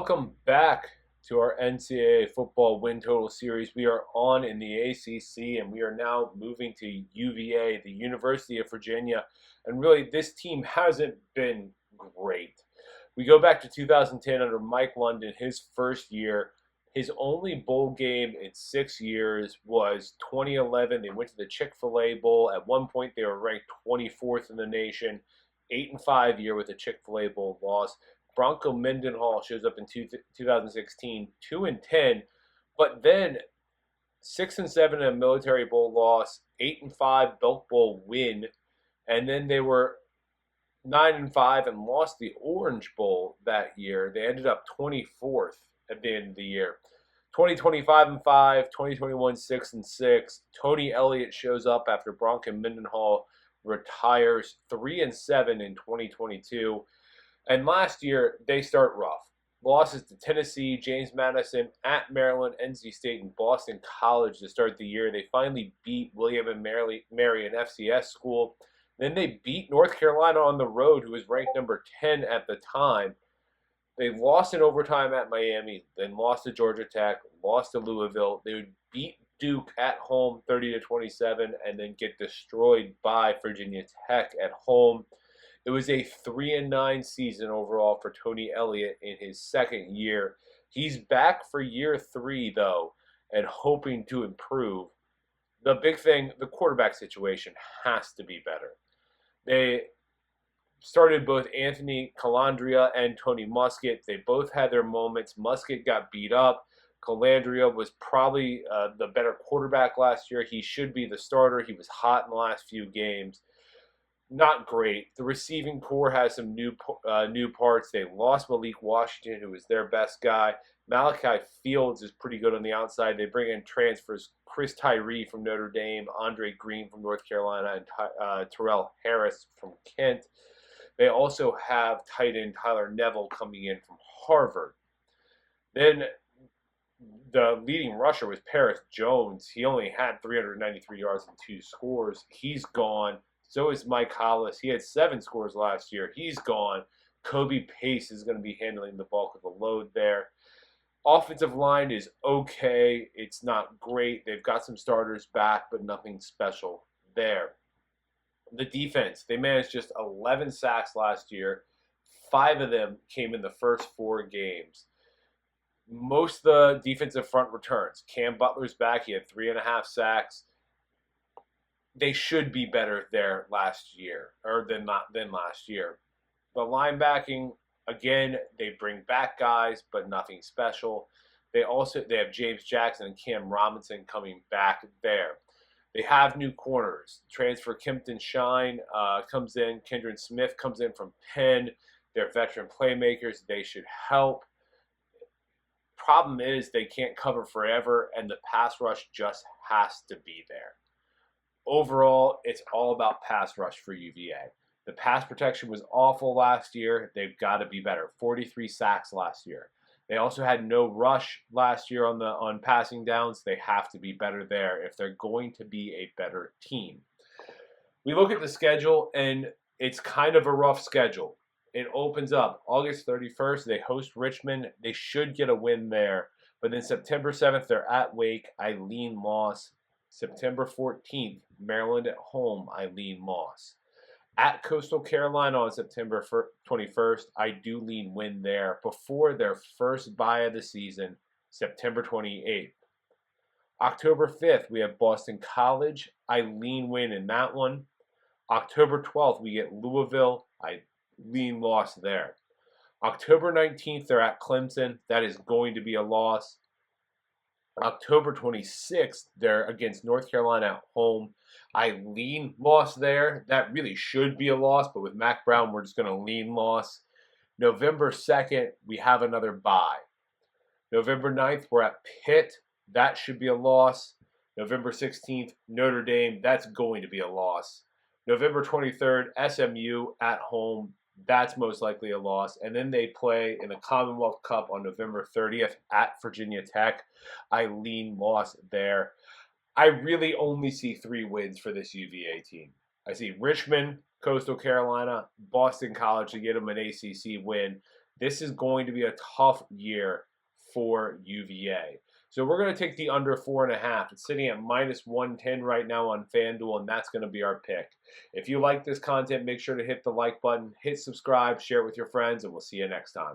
Welcome back to our NCAA football win total series. We are on in the ACC and we are now moving to UVA, the University of Virginia. And really, this team hasn't been great. We go back to 2010 under Mike London, his first year. His only bowl game in 6 years was 2011. They went to the Chick-fil-A Bowl. At one point, they were ranked 24th in the nation. 8-5 year with a Chick-fil-A Bowl loss. Bronco Mendenhall shows up in 2016, 2-10, but then 6-7 in a Military Bowl loss, 8-5 Belk Bowl win, and then they were 9-5 and lost the Orange Bowl that year. They ended up 24th at the end of the year. 2020 5-5, 2021 6-6. Tony Elliott shows up after Bronco Mendenhall retires, 3-7 in 2022. And last year, they start rough. Losses to Tennessee, James Madison, at Maryland, NC State, and Boston College to start the year. They finally beat William and Mary, an FCS school. Then they beat North Carolina on the road, who was ranked number 10 at the time. They lost in overtime at Miami, then lost to Georgia Tech, lost to Louisville. They would beat Duke at home 30-27, and then get destroyed by Virginia Tech at home. It was a 3-9 season overall for Tony Elliott in his second year. He's back for year 3, though, and hoping to improve. The big thing, the quarterback situation has to be better. They started both Anthony Calandria and Tony Muskett. They both had their moments. Muskett got beat up. Calandria was probably the better quarterback last year. He should be the starter. He was hot in the last few games. Not great. The receiving corps has some new parts. They lost Malik Washington, who was their best guy. Malachi Fields is pretty good on the outside. They bring in transfers Chris Tyree from Notre Dame, Andre Green from North Carolina, and Terrell Harris from Kent. They also have tight end Tyler Neville coming in from Harvard. Then the leading rusher was Paris Jones. He only had 393 yards and 2 scores. He's gone. So is Mike Hollis. He had 7 scores last year. He's gone. Kobe Pace is going to be handling the bulk of the load there. Offensive line is okay. It's not great. They've got some starters back, but nothing special there. The defense, they managed just 11 sacks last year. 5 of them came in the first 4 games. Most of the defensive front returns. Cam Butler's back. He had 3.5 sacks. They should be better there last year, or than last year. The linebacking, again, they bring back guys, but nothing special. They have James Jackson and Cam Robinson coming back there. They have new corners. Transfer Kimpton Shine comes in. Kendron Smith comes in from Penn. They're veteran playmakers. They should help. Problem is they can't cover forever, and the pass rush just has to be there. Overall, it's all about pass rush for UVA. The pass protection was awful last year. They've got to be better. 43 sacks last year. They also had no rush last year on passing downs. They have to be better there if they're going to be a better team. We look at the schedule, and it's kind of a rough schedule. It opens up August 31st. They host Richmond. They should get a win there. But then September 7th, they're at Wake. Eileen loss. September 14th, Maryland at home, Eileen loss. At Coastal Carolina on September 21st, I do lean win there before their first bye of the season, September 28th. October 5th, we have Boston College. I lean win in that one. October 12th, we get Louisville. I lean loss there. October 19th, they're at Clemson. That is going to be a loss. October 26th, they're against North Carolina at home. I lean loss there. That really should be a loss, but with Mac Brown, we're just going to lean loss. November 2nd, we have another bye. November 9th, we're at Pitt. That should be a loss. November 16th, Notre Dame. That's going to be a loss. November 23rd, SMU at home. That's most likely a loss. And then they play in the Commonwealth Cup on November 30th at Virginia Tech. I lean loss there. I really only see 3 wins for this UVA team. I see Richmond, Coastal Carolina, Boston College to get them an ACC win. This is going to be a tough year for UVA. So we're going to take the under 4.5. It's sitting at -110 right now on FanDuel, and that's going to be our pick. If you like this content, make sure to hit the like button, hit subscribe, share it with your friends, and we'll see you next time.